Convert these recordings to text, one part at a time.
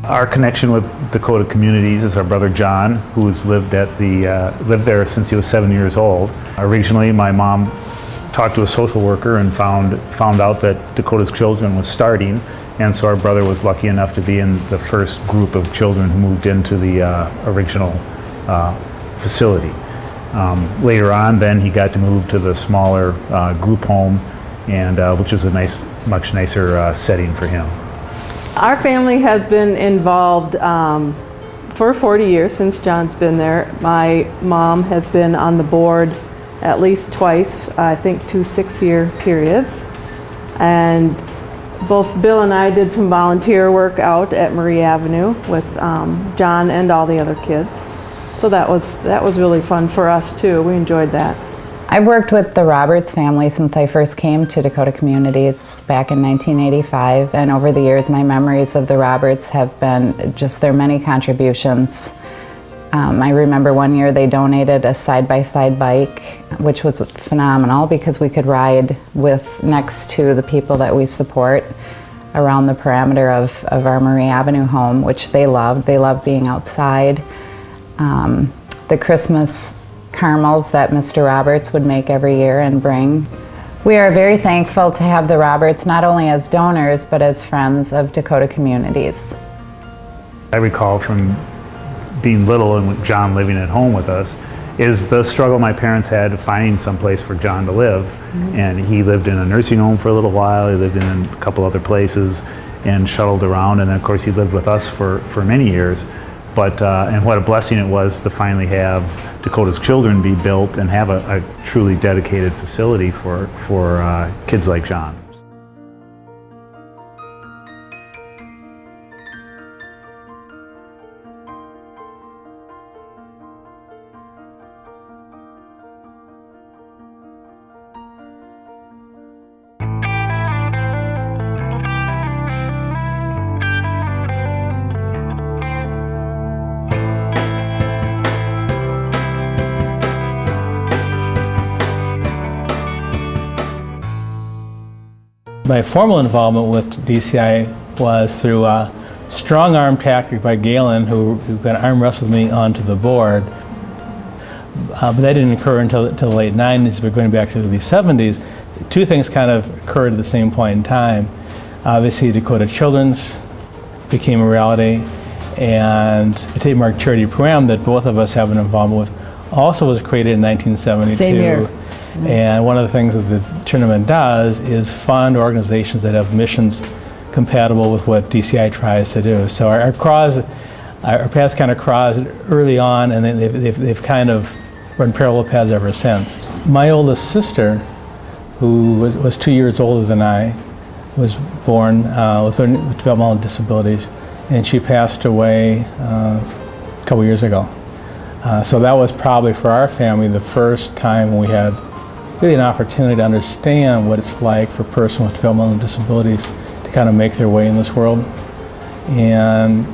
Our connection with Dakota Communities is our brother John, who's lived there since he was 7 years old. Originally, my mom talked to a social worker and found out that Dakota's Children was starting, and so our brother was lucky enough to be in the first group of children who moved into the original facility. Later on, then he got to move to the smaller group home, and which is a much nicer setting for him. Our family has been involved for 40 years since John's been there. My mom has been on the board at least twice, I think 2 6-year periods. And both Bill and I did some volunteer work out at Marie Avenue with John and all the other kids. So that was really fun for us too. We enjoyed that. I've worked with the Roberts family since I first came to Dakota Communities back in 1985, and over the years my memories of the Roberts have been just their many contributions. I remember one year they donated a side-by-side bike, which was phenomenal because we could ride next to the people that we support around the perimeter of our Marie Avenue home, which they loved. They loved being outside. The Christmas caramels that Mr. Roberts would make every year and bring. We are very thankful to have the Roberts not only as donors but as friends of Dakota Communities. I recall from being little and with John living at home with us is the struggle my parents had to find some place for John to live. And he lived in a nursing home for a little while, he lived in a couple other places and shuttled around, and then of course he lived with us for many years. But, and what a blessing it was to finally have Dakota's Children be built and have a truly dedicated facility for kids like John. My formal involvement with DCI was through a strong-arm tactic by Galen, who kind of arm wrestled me onto the board. But that didn't occur until the late 90s, but going back to the 70s. Two things kind of occurred at the same point in time. Obviously, Dakota Children's became a reality, and the Tate Mark Charity Program that both of us have an involvement with also was created in 1972. Same year. And one of the things that the tournament does is fund organizations that have missions compatible with what DCI tries to do. So our paths kind of crossed early on, and then they've kind of run parallel paths ever since. My oldest sister, who was 2 years older than I, was born with developmental disabilities, and she passed away a couple years ago. So that was probably for our family the first time we had really an opportunity to understand what it's like for a person with developmental disabilities to kind of make their way in this world. And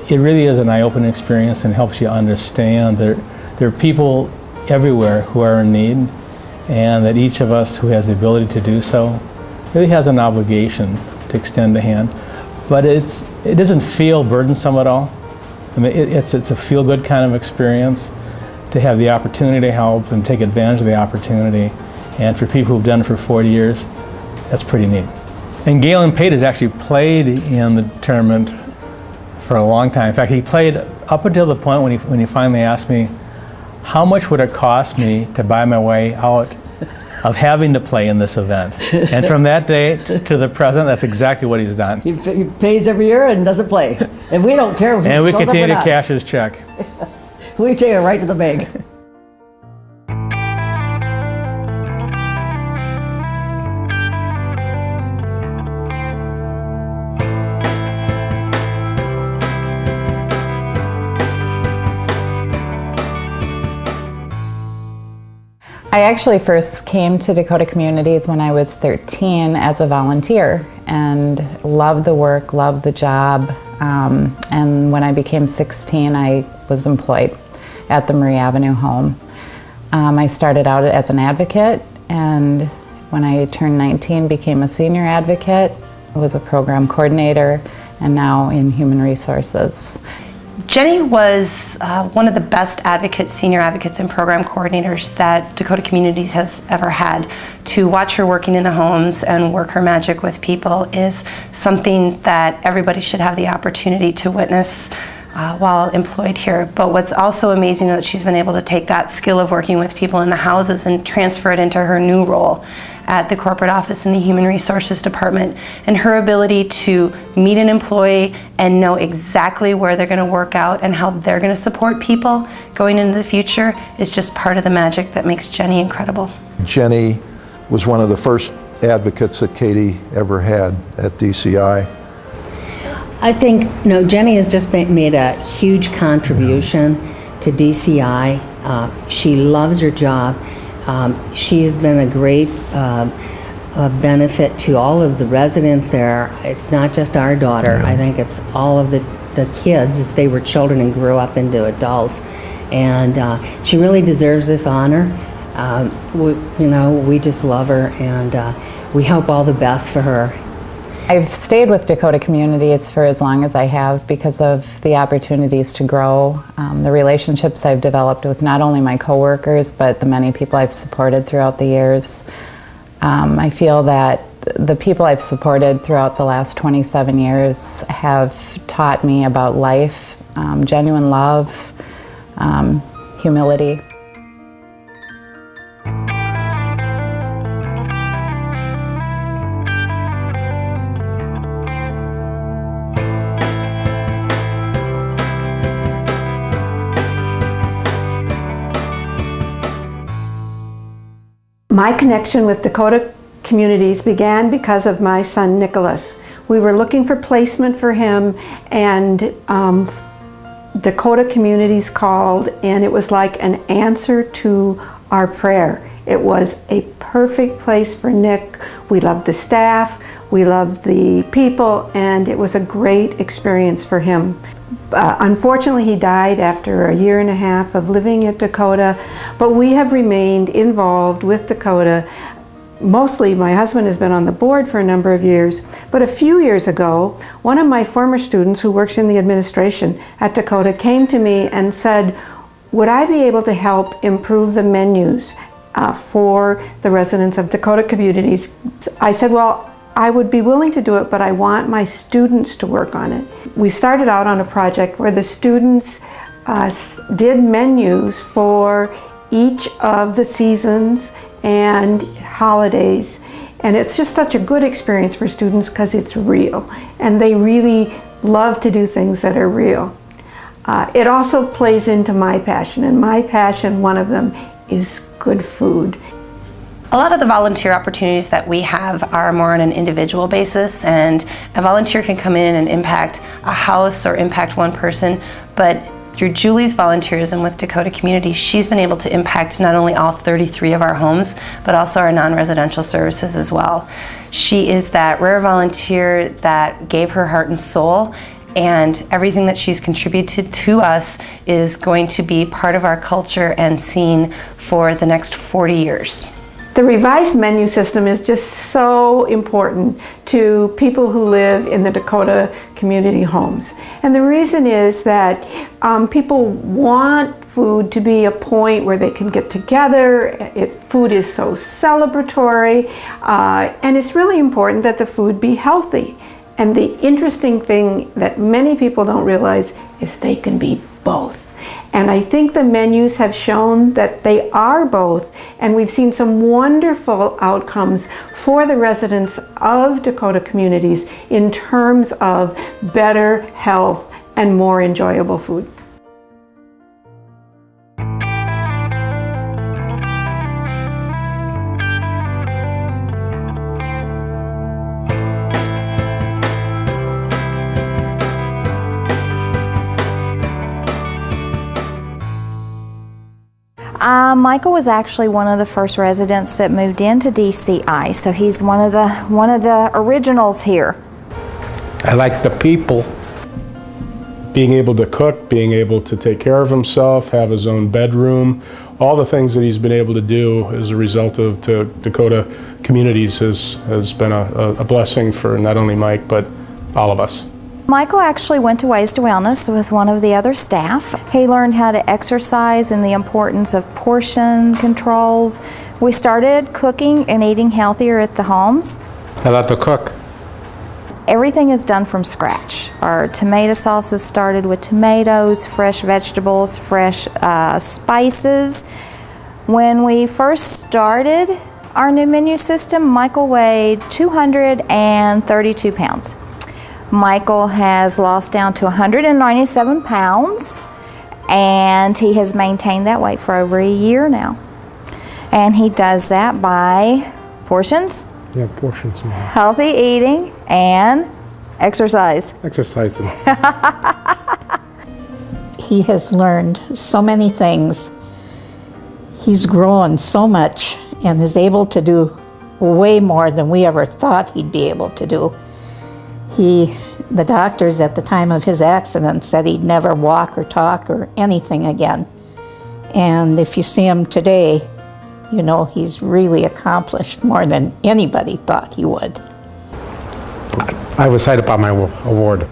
it really is an eye-opening experience and helps you understand that there are people everywhere who are in need, and that each of us who has the ability to do so really has an obligation to extend a hand. But it doesn't feel burdensome at all. I mean, it's a feel-good kind of experience to have the opportunity to help and take advantage of the opportunity. And for people who've done it for 40 years, that's pretty neat. And Galen Pate has actually played in the tournament for a long time. In fact, he played up until the point when he finally asked me, how much would it cost me to buy my way out of having to play in this event? And from that day to the present, that's exactly what he's done. He pays every year and doesn't play. And we don't care if he and we shows continue up or to not. cash his check. We take it right to the bank. I actually first came to Dakota Communities when I was 13 as a volunteer and loved the work, loved the job. And when I became 16, I was employed at the Marie Avenue home. I started out as an advocate, and when I turned 19, became a senior advocate, was a program coordinator, and now in human resources. Jenny was one of the best advocates, senior advocates and program coordinators that Dakota Communities has ever had. To watch her working in the homes and work her magic with people is something that everybody should have the opportunity to witness while employed here. But what's also amazing is that she's been able to take that skill of working with people in the houses and transfer it into her new role at the corporate office in the Human Resources Department. And her ability to meet an employee and know exactly where they're going to work out and how they're going to support people going into the future is just part of the magic that makes Jenny incredible. Jenny was one of the first advocates that Katie ever had at DCI. I think, Jenny has just made a huge contribution to DCI. She loves her job. She has been a great benefit to all of the residents there. It's not just our daughter. I think it's all of the kids as they were children and grew up into adults. And she really deserves this honor. We just love her, and we hope all the best for her. I've stayed with Dakota Communities for as long as I have because of the opportunities to grow, the relationships I've developed with not only my coworkers, but the many people I've supported throughout the years. I feel that the people I've supported throughout the last 27 years have taught me about life, genuine love, humility. My connection with Dakota Communities began because of my son Nicholas. We were looking for placement for him, and Dakota Communities called, and it was like an answer to our prayer. It was a perfect place for Nick. We loved the staff, we loved the people, and it was a great experience for him. Unfortunately, he died after a year and a half of living at Dakota, but we have remained involved with Dakota. Mostly, my husband has been on the board for a number of years, but a few years ago, one of my former students who works in the administration at Dakota came to me and said, would I be able to help improve the menus for the residents of Dakota Communities? I said, well, I would be willing to do it, but I want my students to work on it. We started out on a project where the students did menus for each of the seasons and holidays. And it's just such a good experience for students because it's real. And they really love to do things that are real. It also plays into my passion, and my passion, one of them, is good food. A lot of the volunteer opportunities that we have are more on an individual basis, and a volunteer can come in and impact a house or impact one person, but through Julie's volunteerism with Dakota Communities, she's been able to impact not only all 33 of our homes, but also our non-residential services as well. She is that rare volunteer that gave her heart and soul, and everything that she's contributed to us is going to be part of our culture and seen for the next 40 years. The revised menu system is just so important to people who live in the Dakota community homes. And the reason is that people want food to be a point where they can get together. Food is so celebratory, and it's really important that the food be healthy. And the interesting thing that many people don't realize is they can be both. And I think the menus have shown that they are both, and we've seen some wonderful outcomes for the residents of Dakota Communities in terms of better health and more enjoyable food. Michael was actually one of the first residents that moved into DCI, so he's one of the originals here. I like the people. Being able to cook, being able to take care of himself, have his own bedroom, all the things that he's been able to do as a result of Dakota Communities has been a blessing for not only Mike, but all of us. Michael actually went to Ways to Wellness with one of the other staff. He learned how to exercise and the importance of portion controls. We started cooking and eating healthier at the homes. I love to cook. Everything is done from scratch. Our tomato sauce is started with tomatoes, fresh vegetables, fresh spices. When we first started our new menu system, Michael weighed 232 pounds. Michael has lost down to 197 pounds, and he has maintained that weight for over a year now. And he does that by portions, Yeah, portions. healthy eating, and exercise. Exercising. He has learned so many things. He's grown so much and is able to do way more than we ever thought he'd be able to do. The doctors at the time of his accident said he'd never walk or talk or anything again. And if you see him today, you know he's really accomplished more than anybody thought he would. I was excited about my award.